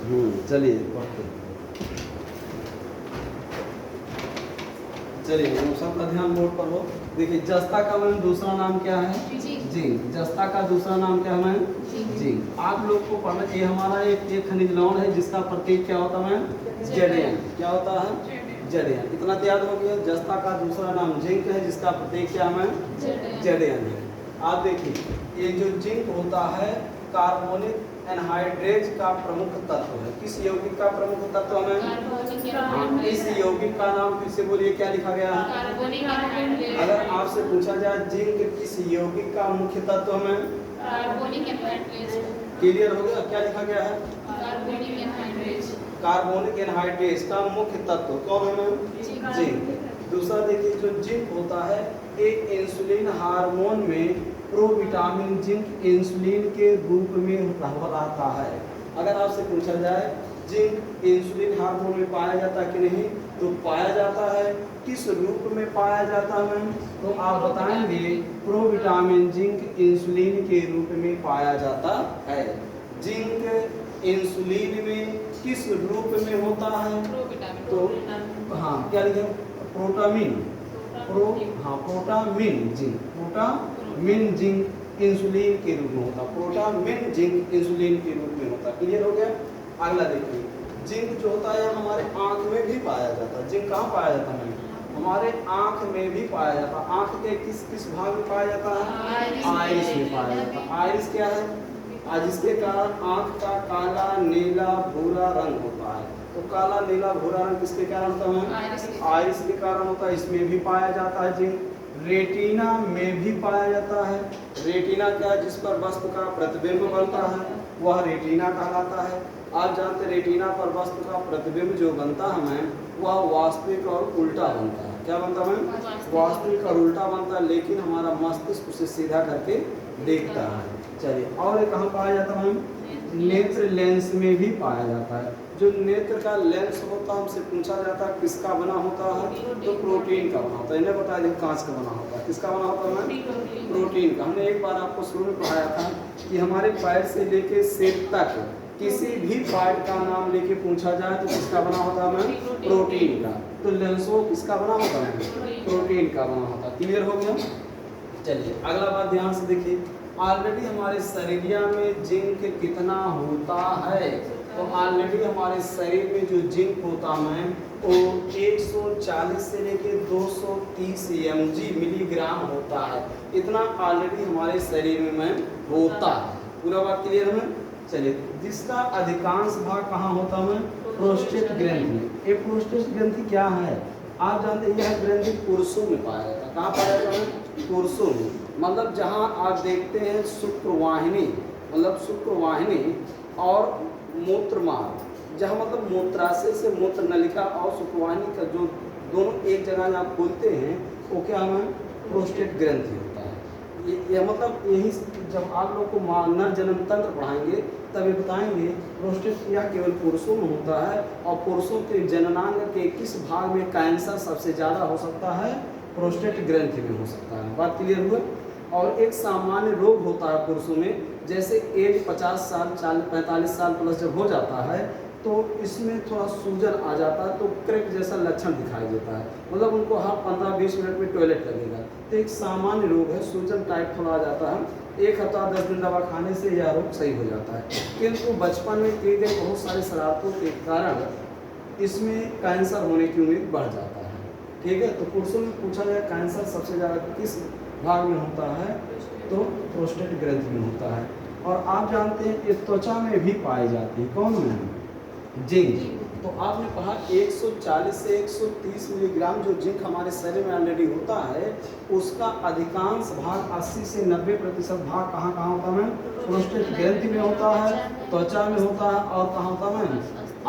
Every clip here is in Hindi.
चलिए पढ़ते हैं। चलिए सबका ध्यान बोर्ड पर हो। देखिए जस्ता का मैम दूसरा नाम क्या है? जिंक। जस्ता का दूसरा नाम क्या है मैम? जिंक। आप लोग को पढ़ना चाहिए। हमारा एक खनिज लवण है जिसका प्रतीक क्या होता है मैम? Zn। क्या होता है? Zn। इतना तो याद हो गया। जस्ता का दूसरा नाम जिंक है जिसका प्रतीक क्या है? Zn है। आप देखिए ये जो जिंक होता है कार्बोनिक एनहाइड्रेज का प्रमुख तत्व है। किस यौगिक का प्रमुख तत्व है? हाँ, इस यौगिक का नाम फिर से बोलिए, क्या लिखा गया है? अगर आपसे पूछा जाए जिंक किस यौगिक का मुख्य तत्व है? क्लियर हो गया? क्या लिखा गया है? कार्बोनिक एनहाइड्रेज का मुख्य तत्व कौन है? जिंक। दूसरा देखिए जो जिंक होता है एक इंसुलिन हार्मोन में प्रोविटामिन जिंक इंसुलिन के रूप में रहता है। अगर आपसे पूछा जाए जिंक इंसुलिन हार्मोन में पाया जाता है कि नहीं, तो पाया जाता है। किस रूप में पाया जाता है? तो आप बताएंगे प्रोविटामिन जिंक इंसुलिन के रूप में पाया जाता है। जिंक इंसुलिन में किस रूप में होता है? तो हाँ क्या लिखे? Protamine zinc. Protamine zinc insulin के रूप में होता है। प्रोटामिन जिंक इंसुलिन के रूप में होता है। क्लियर हो गया? अगला देखिए जिंक जो होता है हमारे आंख में भी पाया जाता है। जिंक कहाँ पाया जाता है? हमारे आंख में भी पाया जाता है। आंख के किस किस भाग में पाया जाता है? आइरिस में पाया जाता है। आइरिस क्या है? जिसके कारण आंख का काला नीला भूरा रंग होता है। तो काला नीला भूरा रंग किसके कारण होता है? आइरिस के कारण होता है। इसमें भी पाया जाता है जिंक। रेटिना में भी पाया जाता है। रेटिना क्या है? जिस पर वस्तु का प्रतिबिंब बनता है वह रेटिना कहलाता है। आप जानते हैं रेटिना पर वस्तु का प्रतिबिंब जो बनता है वह वास्तविक और उल्टा बनता है। क्या बनता है? वास्तविक और उल्टा बनता है, लेकिन हमारा मस्तिष्क उसे सीधा करके देखता है। चलिए और कहाँ पाया जाता है? नेत्र लेंस में भी पाया जाता है। जो नेत्र का लेंस होता है हमसे पूछा जाता है किसका बना होता है? तो प्रोटीन का बना होता है। इन्हें बता दें कांच का बना होता है। किसका बना होता है? प्रोटीन का। हमने एक बार आपको शुरू में पढ़ाया था कि हमारे पैर से लेके सिर तक किसी भी पार्ट का नाम लेके पूछा जाए तो किसका बना होता है? प्रोटीन का। तो लेंसो किसका बना होता है? प्रोटीन का बना होता है। क्लियर हो गया? चलिए अगला बात ध्यान से देखिए। ऑलरेडी हमारे शरीर में जिंक कितना होता है? तो ऑलरेडी हमारे शरीर में जो जिंक होता है वो 140 से लेके 230 mg मिलीग्राम होता है। इतना ऑलरेडी हमारे शरीर में होता है। पूरा बात क्लियर है? चलिए जिसका अधिकांश भाग कहाँ होता है? प्रोस्टेट ग्रंथि। ये प्रोस्टेट ग्रंथि क्या है? आप जानते हैं यह ग्रंथि पुरुषों में पाया जाता है। कहाँ पाया जाता है? पुरुषों में। मतलब जहाँ आप देखते हैं शुक्रवाहिनी, मतलब शुक्रवाहिनी और मूत्रमार्ग, जहाँ मतलब मूत्राशय से मूत्र नलिका और शुक्रवाहिनी का जो दोनों एक जगह आप खोलते हैं वो क्या है? प्रोस्टेट ग्रंथि होता है। ये मतलब यही जब आप लोग को नर जन्म तंत्र पढ़ाएंगे तभी बताएंगे प्रोस्टेट यह केवल पुरुषों में होता है और पुरुषों के जननांग के किस भाग में कैंसर सबसे ज़्यादा हो सकता है? प्रोस्टेट ग्रंथि में हो सकता है। बात क्लियर हुआ? और एक सामान्य रोग होता है पुरुषों में, जैसे एज 50 साल 45 साल प्लस जब हो जाता है तो इसमें थोड़ा सूजन आ जाता है, तो क्रैक जैसा लक्षण दिखाई देता है। मतलब उनको हर 15-20 मिनट में टॉयलेट लगेगा। तो एक सामान्य रोग है, सूजन टाइप थोड़ा आ जाता है। 1 हफ्ता 10 दिन दवा खाने से यह रोग सही हो जाता है। किंतु बचपन में किए गए बहुत सारे शरारतों के कारण इसमें कैंसर होने की उम्मीद बढ़ जाता है। ठीक है? तो पुरुषों में पूछा जाए कैंसर सबसे ज़्यादा किस भाग में होता है? तो प्रोस्टेट ग्रंथि में होता है। और आप जानते हैं ये त्वचा में भी पाई जाती है। कौन में? जिंक। तो आपने पढ़ा 140 से 130 मिलीग्राम जो जिंक हमारे शरीर में ऑलरेडी होता है उसका अधिकांश भाग 80 से 90% भाग कहाँ कहाँ होता है? प्रोस्टेट ग्रंथि में होता है, त्वचा में होता है और कहाँ होता है?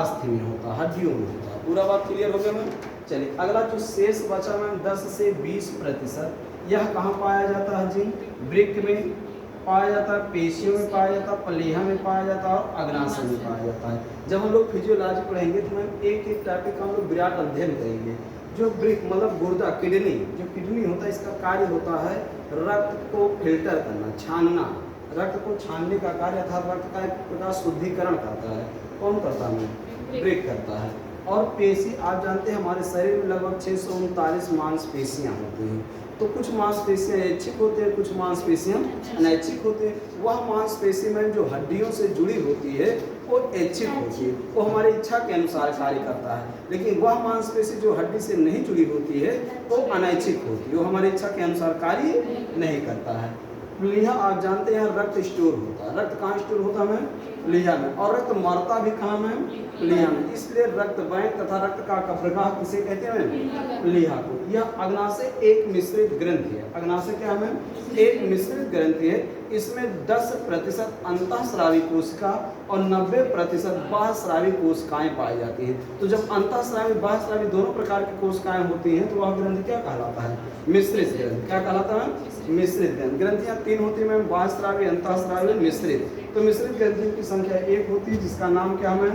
अस्थि में होता है, हड्डियों में होता है। पूरा बात क्लियर हो गया मैम? चलिए अगला जो शेष बचा मैम 10 से 20%, यह कहाँ पाया जाता है? जिंक वृक्क में पाया जाता है, पेशियों में पाया जाता है, प्लीहा में पाया जाता है और अग्नाशय में पाया जाता है। जब हम लोग फिजियोलॉजी पढ़ेंगे तो मैम एक एक टॉपिक का हम लोग विराट अध्ययन करेंगे। जो वृक्क मतलब गुर्दा, किडनी, जो किडनी होता है इसका कार्य होता है रक्त को फिल्टर करना, छानना। रक्त को छानने का कार्य अर्थात रक्त का एक प्रकार शुद्धिकरण करता है। कौन करता है? ब्रेक करता है। और पेशी आप जानते हैं हमारे शरीर में लगभग 639 मांसपेशियां होती हैं। तो कुछ मांसपेशियां ऐच्छिक होते हैं, कुछ मांसपेशियां अनैच्छिक होते हैं। वह मांसपेशी में जो हड्डियों से जुड़ी होती है वो ऐच्छिक होती है, वो हमारी इच्छा के अनुसार कार्य करता है। लेकिन वह मांसपेशी जो हड्डी से नहीं जुड़ी होती है वो अनैच्छिक होती है, वो हमारी इच्छा के अनुसार कार्य नहीं करता है। प्लीहा आप जानते हैं रक्त स्टोर होता है। रक्त कहाँ स्टोर होता है? प्लीहा में। और रक्त मरता भी कहाँ में? प्लीहा में। इसलिए रक्त बैंक तथा रक्त का कब्रगाह किसे कहते हैं? प्लीहा को। यह अग्नाशय एक मिश्रित ग्रंथि है। अग्नाशय क्या है? एक मिश्रित ग्रंथि है। इसमें 10% अंतःस्रावी कोशिका और 90% बाह्यस्रावी कोशिकाएं पाई जाती हैं। तो जब अंतःस्रावी बाह्यस्रावी दोनों प्रकार की कोशिकाएं होती हैं तो वह ग्रंथि क्या कहलाता है? मिश्रित ग्रंथि। क्या कहलाता है? मिश्रित ग्रंथि। ग्रंथियां 3 होती हैं, बाह्यस्रावी, अंतःस्रावी, मिश्रित। तो मिश्रित ग्रंथियों की संख्या 1 होती है जिसका नाम क्या है?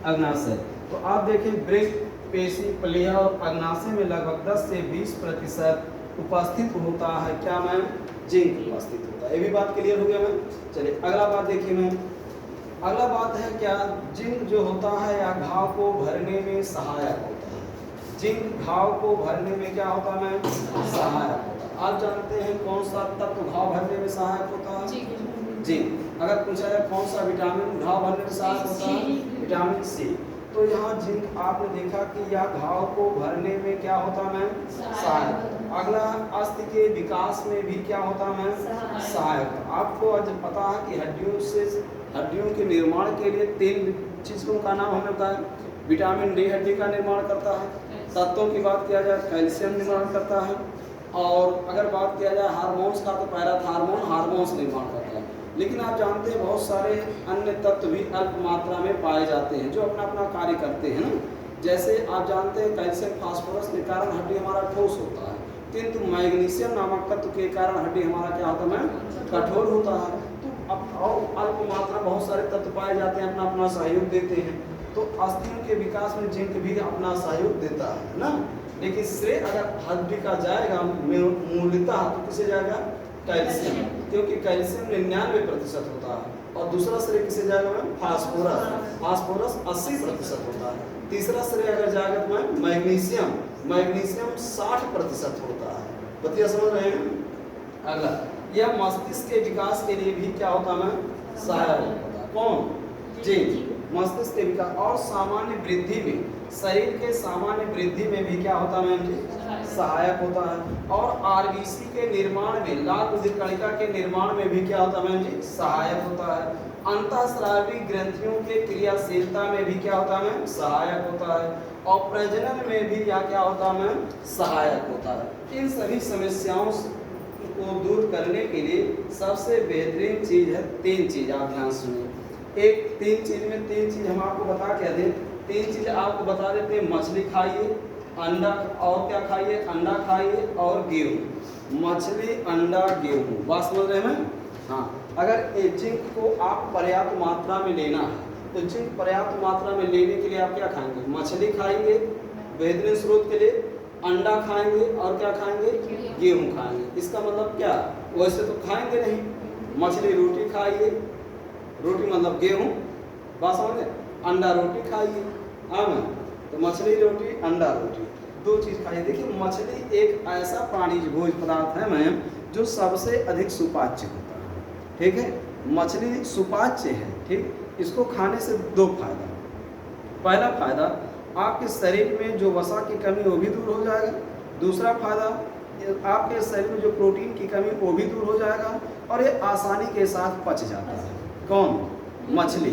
अग्नाशय। तो आप देखिए ब्रेक, पेशी, प्लीहा और अग्नाशय में लगभग 10 से 20% उपस्थित होता है। क्या मैम? जिंक उपस्थित होता है। ये भी बात क्लियर हो गया मैम। चलिए अगला बात देखिए मैम। अगला बात है क्या, जिंक जो होता है या घाव को भरने में सहायक होता है। जिंक घाव को भरने में क्या होता है मैम? सहायक होता है। आप जानते हैं कौन सा तत्व घाव भरने में सहायक होता है? जिंक। अगर पूछा जाए कौन सा विटामिन घाव भरने में सहायक होता है? Vitamin C. तो यहाँ जिंक आपने देखा कि यह घाव को भरने में क्या होता है? सहायक। अगला अस्थि के विकास में भी क्या होता है? सहायक। आपको आज पता है कि हड्डियों के निर्माण के लिए 3 चीज़ों का नाम हमें बताया। विटामिन डी हड्डी का निर्माण करता है। तत्वों की बात किया जाए कैल्शियम निर्माण करता है। और अगर बात किया जाए हार्मोन्स का तो पैराथार्मोन हार्मोन्स निर्माण करता है। लेकिन आप जानते हैं बहुत सारे अन्य तत्व भी अल्प मात्रा में पाए जाते हैं जो अपना अपना कार्य करते हैं ना। जैसे आप जानते हैं कैल्शियम फास्फोरस के कारण हड्डी हमारा ठोस होता है, किंतु मैग्नीशियम नामक तत्व के कारण हड्डी हमारा क्या होता है? कठोर होता है। तो अब अल्प मात्रा बहुत सारे तत्व पाए जाते हैं, अपना अपना सहयोग देते हैं। तो अस्थियों के विकास में जिंक भी अपना सहयोग देता है ना। लेकिन श्रेय अगर हड्डी का जाएगा मूलतः तो किसे जाएगा? कैल्शियम, क्योंकि कैल्शियम 99% होता है। और दूसरा श्रेय किसे जाएगा मैम? फास्फोरस। फास्फोरस 80% होता है। तीसरा श्रेय अगर जाएगा तो मैम मैग्नीशियम। मैग्नीशियम 60% होता है। बतिया समझ रहे हैं? अगला, यह मस्तिष्क के विकास के लिए भी क्या होता है? सहायक होता है। कौन? जिंक। मस्तिष्क के विकास और सामान्य वृद्धि में, शरीर के सामान्य वृद्धि में भी क्या होता है मैम? सहायक होता है। और आरबीसी के निर्माण में, लाल रुधिर कणिका के निर्माण में भी क्या होता है मैम? सहायक होता है। अंतःस्रावी ग्रंथियों के क्रियाशीलता में भी क्या होता है? सहायक होता है। और प्रजनन में भी या क्या होता है? सहायक होता है। इन सभी समस्याओं को दूर करने के लिए सबसे बेहतरीन चीज है 3 चीज। आप ध्यान सुनिए। एक 3 चीज हम आपको बता क्या दें? 3 चीज आपको बता देते हैं। मछली खाइए, अंडा, और क्या खाइए? अंडा खाइए और गेहूँ। मछली, अंडा, गेहूँ। बात समझ रहे हैं? हाँ। अगर जिंक को आप पर्याप्त मात्रा में लेना है तो जिंक पर्याप्त मात्रा में लेने के लिए आप क्या खाएंगे? मछली खाएंगे बेहतरीन स्रोत के लिए, अंडा खाएंगे और क्या खाएंगे? गेहूँ खाएंगे। इसका मतलब क्या? वैसे तो खाएंगे नहीं। मछली रोटी खाइए, रोटी मतलब गेहूँ, बात समझ गए? अंडा रोटी खाइए। हाँ मैम, तो मछली रोटी, अंडा रोटी, 2 चीज़ खाइए। देखिए मछली एक ऐसा प्राणिज भोज पदार्थ है मैम जो सबसे अधिक सुपाच्य होता है। ठीक है, मछली सुपाच्य है। ठीक, इसको खाने से 2 फायदा। पहला फायदा, आपके शरीर में जो वसा की कमी वो भी दूर हो जाएगा। दूसरा फायदा, आपके शरीर में जो प्रोटीन की कमी वो भी दूर हो जाएगा और ये आसानी के साथ पच जाता है। कौन? मछली।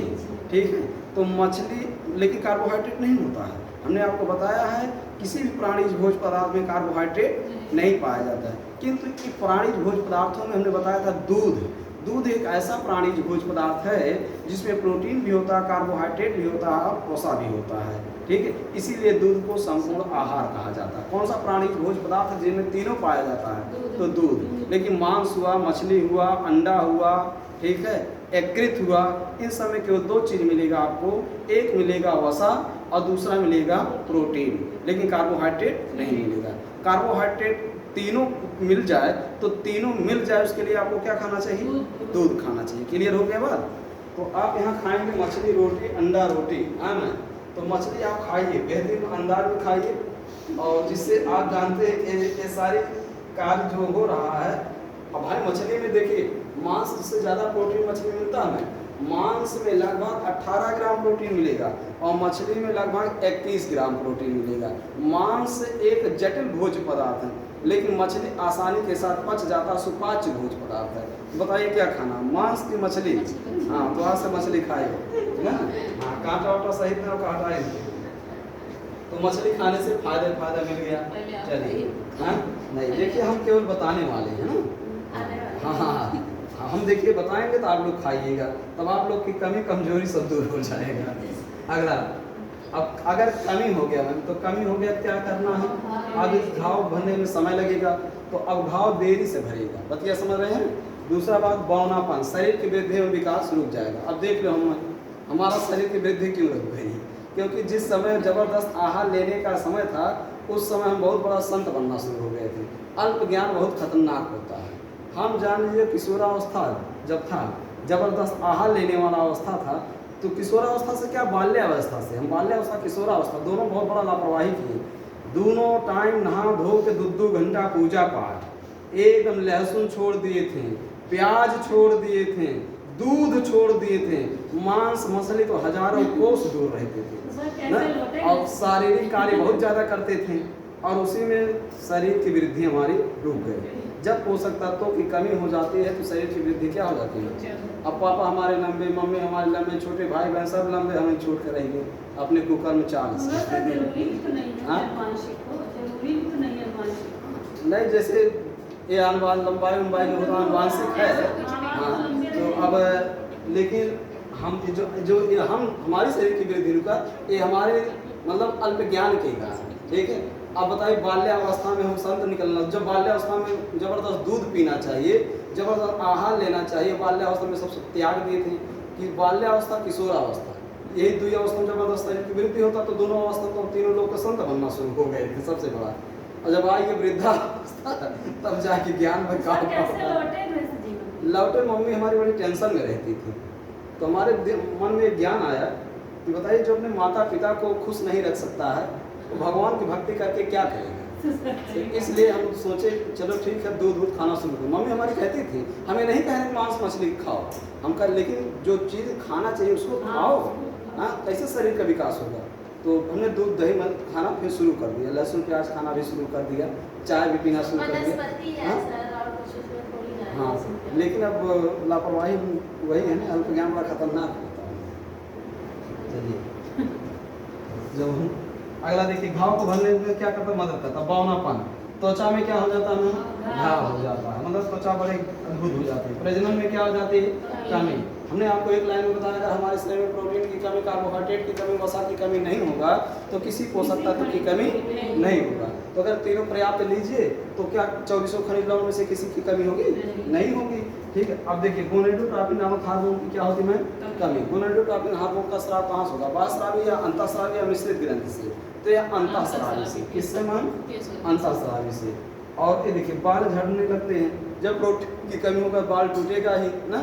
ठीक है, तो मछली, लेकिन कार्बोहाइड्रेट नहीं होता है। हमने आपको बताया है किसी भी प्राणिज भोज पदार्थ में कार्बोहाइड्रेट नहीं पाया जाता है। किंतु इन प्राणिज भोज पदार्थों में हमने बताया था दूध। दूध एक ऐसा प्राणिज भोज पदार्थ है जिसमें प्रोटीन भी होता है, कार्बोहाइड्रेट भी होता है और वसा भी होता है। ठीक है, इसीलिए दूध को संपूर्ण आहार कहा जाता है। कौन सा प्राणिज भोज पदार्थ है जिनमें तीनों पाया जाता है? तो दूध। लेकिन मांस हुआ, मछली हुआ, अंडा हुआ, ठीक है, यकृत हुआ, इन सब में केवल 2 चीज़ मिलेगा आपको। एक मिलेगा वसा और दूसरा मिलेगा प्रोटीन, लेकिन कार्बोहाइड्रेट नहीं मिलेगा। कार्बोहाइड्रेट तीनों मिल जाए, तो तीनों मिल जाए उसके लिए आपको क्या खाना चाहिए? दूध खाना चाहिए। क्लियर हो गया बात? तो आप यहाँ खाएंगे मछली रोटी, अंडा रोटी, है ना? तो मछली आप खाइए, बेहतरीन अंदाज में खाइए, और जिससे आप जानते हैं कि ये सारी कार्य जो हो रहा है। अब भाई मछली में देखिए, मांस से ज़्यादा प्रोटीन मछली में मिलता है। मांस में लगभग 18 ग्राम प्रोटीन मिलेगा और मछली में लगभग 31 ग्राम प्रोटीन मिलेगा। मांस एक जटिल भोज्य पदार्थ है, लेकिन मछली आसानी के साथ पच जाता, सुपाच्य भोज्य पदार्थ है। बताइए क्या खाना, मांस की मछली? हाँ, तो आज से मछली खाए ना। हाँ, कांटा वाटा सहित ना काटा है, तो मछली खाने से फायदा मिल गया। चलिए, हाँ नहीं देखिए, हम केवल बताने वाले हैं ना। हाँ, हम देखिए बताएंगे तो आप लोग खाइएगा, तब आप लोग की कमी कमजोरी सब दूर हो जाएगा। अगला, अब अगर कमी हो गया मैम, तो कमी हो गया क्या करना है? अब इस घाव भरने में समय लगेगा, तो अब घाव देरी से भरेगा। बतिया समझ रहे हैं? दूसरा बात, बौनापन, शरीर की वृद्धि में विकास रुक जाएगा। अब देख लो हमारा शरीर की वृद्धि क्यों रुक गई? क्योंकि जिस समय जबरदस्त आहार लेने का समय था, उस समय हम बहुत बड़ा संत बनना शुरू हो गए थे। अल्प ज्ञान बहुत खतरनाक होता है। हम जान लीजिए किशोरावस्था जब था, जबरदस्त आहार लेने वाला अवस्था था, तो किशोरावस्था से क्या बाल्यावस्था से, हम बाल्यावस्था किशोरावस्था दोनों बहुत बड़ा लापरवाही किए। दोनों टाइम नहा धो के 2-2 घंटा पूजा पाठ, एकदम लहसुन छोड़ दिए थे, प्याज छोड़ दिए थे, दूध छोड़ दिए थे, मांस मछली तो हजारों कोस दूर रहते थे ना, और शारीरिक कार्य बहुत ज़्यादा करते थे, और उसी में शरीर की वृद्धि हमारी रुक गई। जब पोषक तत्वों की कमी हो जाती है तो शरीर की वृद्धि क्या हो जाती है? अब पापा हमारे लंबे, मम्मी हमारे लंबे, छोटे भाई बहन सब लंबे, हमें छोड़ कर रहेंगे अपने कुकर में चाल से। नहीं, जैसे ये अनुमान लंबाई जो होता है आनुवांशिक है। हाँ, तो अब लेकिन हम जो हम हमारी शरीर की वृद्धि रुका, ये हमारे मतलब अल्प ज्ञान के कारण। ठीक है, अब बताइए बाल्यावस्था में हम संत निकलना, जब बाल्यावस्था में जबरदस्त दूध पीना चाहिए, जबरदस्त आहार लेना चाहिए, बाल्यावस्था में सबसे त्याग दिए थे कि बाल्यावस्था किशोरावस्था, यही दुई अवस्था में जबरदस्त शरीर की वृद्धि होता, तो दोनों अवस्था तो तीनों लोग का संत बनना शुरू हो गए थे सबसे बड़ा। और जब आई वृद्धावस्था तब जाके ज्ञान में काम लौटे। मम्मी हमारी बड़ी टेंशन में रहती थी, तो हमारे मन में ज्ञान आया कि बताइए जो अपने माता पिता को खुश नहीं रख सकता है, तो भगवान की भक्ति करके क्या करेगा? तो इसलिए हम सोचे चलो ठीक है, दूध खाना शुरू करो। मम्मी हमारी कहती थी, हमें नहीं कहने मांस मछली खाओ, हम कह लेकिन जो चीज़ खाना चाहिए उसको खाओ। हाँ, कैसे शरीर का विकास होगा? तो हमने दूध दही खाना फिर शुरू कर दिया, लहसुन प्याज खाना भी शुरू कर दिया, चाय भी पीना शुरू कर दिया। हाँ, लेकिन अब लापरवाही वही है ना, अल्प ज्ञान बड़ा खतरनाक होता है। चलिए, जब हम अगला देखिए, घाव को भरने में क्या करता, मदद करता। बौनापन, त्वचा में क्या हो जाता है? घाव हो जाता है, मतलब त्वचा बड़े अद्भुत हो जाती है। प्रजनन में क्या हो जाती है? कमी। हमने आपको एक लाइन में बताया, अगर हमारे शरीर में प्रोटीन की कमी, कार्बोहाइड्रेट की कमी, वसा की कमी नहीं होगा तो किसी पोषक तत्व की कमी नहीं होगा। तो अगर तीनों पर्याप्त लीजिए तो क्या 24 खनिज लवण में से किसी की कमी होगी? नहीं होगी। ठीक है, अब देखिए गोनेडोट्रोपिन नामक हार्मोन की क्या होती है? कमी। गोनेडोट्रोपिन हार्मोन का स्राव कहाँ से होगा? बाह्यस्रावी या अंतःस्रावी या मिश्रित ग्रंथि से? तो यह अंतःस्रावी से। किससे मैम? अंतःस्रावी से। और ये देखिए बाल झड़ने लगते हैं, जब प्रोटीन की कमी होगा बाल टूटेगा ही ना।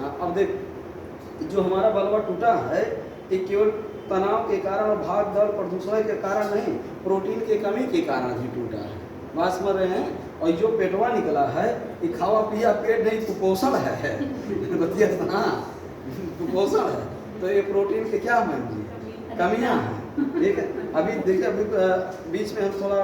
अब देख, जो हमारा बलवा टूटा है ये केवल तनाव के कारण और भाग दौड़ प्रदूषण के कारण नहीं, प्रोटीन की कमी के कारण ही टूटा है। बात समझ रहे हैं? और जो पेटवा निकला है ये खावा पिया पेट नहीं, कुपोषण है। बतिया हाँ, कुपोषण है। तो ये प्रोटीन के क्या मैम जी? कमियाँ हैं। ठीक है, अभी देखिए, अभी बीच में हम थोड़ा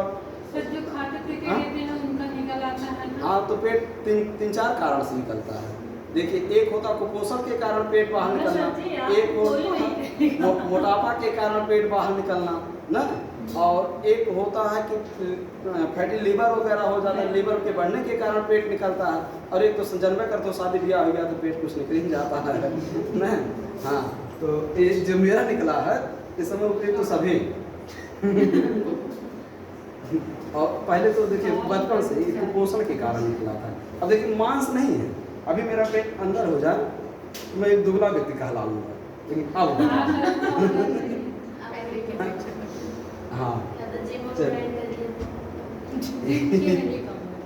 जो खाते पीते रहते हैं उनका निकल आता है। हाँ, तो पेट तीन चार कारण से निकलता है। देखिए, एक होता कुपोषण के कारण पेट बाहर निकलना, एक होता मोटापा के कारण पेट बाहर निकलना ना, और एक होता है कि फैटी लीवर वगैरह हो जाता है, लीवर के बढ़ने के कारण पेट निकलता है, और एक तो जन्मे कर तो शादी ब्याह हो गया तो पेट कुछ निकल ही जाता है ना। हाँ, तो ये जो मेरा निकला है इस समय उपयुक्त तो सभी। और पहले तो देखिए बचपन से ही कुपोषण के कारण निकला था। अब देखिए मांस नहीं है, अभी मेरा पेट अंदर हो जाए तो मैं एक दुबला व्यक्ति कहलाऊंगा, लेकिन अब हाँ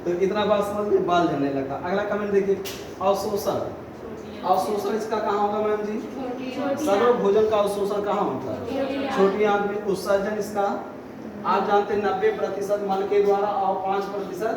तो इतना बात समझ में बाल झड़ने लगा। अगला कमेंट देखिए, अवशोषण। अवशोषण इसका कहाँ होगा मैम जी? सर्व भोजन का अवशोषण कहाँ होता है? छोटी आंत में। उत्सर्जन इसका आप जानते हैं 90% मल के द्वारा और 5%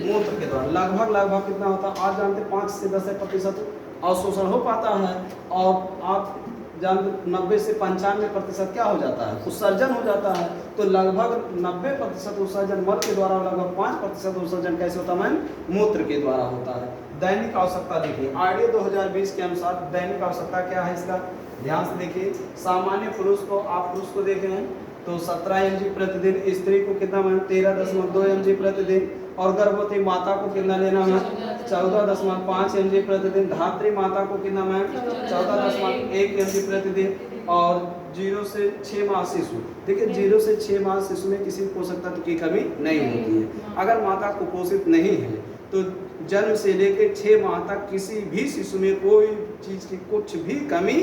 मूत्र के द्वारा। लगभग कितना होता है आप जानते हैं? 5 से 10% अवशोषण हो पाता है। और आप जानते 90 से 95% क्या हो जाता है? उत्सर्जन हो जाता है। तो लगभग 90% उत्सर्जन मल के द्वारा और लगभग 5% उत्सर्जन कैसे होता है? मूत्र के द्वारा होता है। दैनिक आवश्यकता देखिए, आरडीओ 2020 के अनुसार दैनिक आवश्यकता क्या है इसका? ध्यान से देखिए, सामान्य पुरुष को, आप पुरुष को देख रहे हैं तो 17 mg प्रतिदिन, स्त्री को कितना मैम? 13.2 mg प्रतिदिन, और गर्भवती माता को कितना लेना है? 14.5 mg प्रतिदिन। धात्री माता को कितना मैम? 14.1 mg प्रतिदिन। और 0 से 6 माह शिशु, देखिए 0 से 6 माह शिशु में किसी पोषक तत्व की कमी नहीं होती है। अगर माता कुपोषित नहीं है तो जन्म से लेकर 6 माह तक किसी भी शिशु में कोई चीज की कुछ भी कमी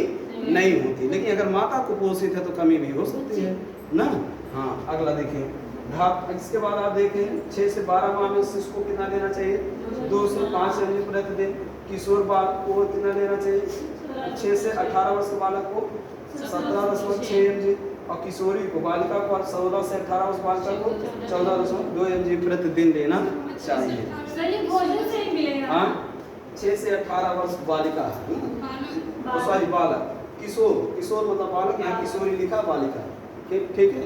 नहीं होती। लेकिन अगर माता कुपोषित है तो कमी भी हो सकती है ना। हाँ, अगला देखिए, इसके बाद आप देखें 6 से 12 माह में शिशु को कितना लेना चाहिए? 2 से 5 mg प्रतिदिन। किशोर बालक को कितना लेना चाहिए? 6 से 18 वर्ष के बालक को 17.6 mg, और किशोरी को, बालिका को 14 से 18 वर्ष बालिका को 14.2 mg प्रतिदिन लेना चाहिए। हाँ, 6 से 18 वर्ष बालिका है, सॉरी बालक। किशोर मतलब बालक, यहाँ किशोरी लिखा, बालिका। ठीक है।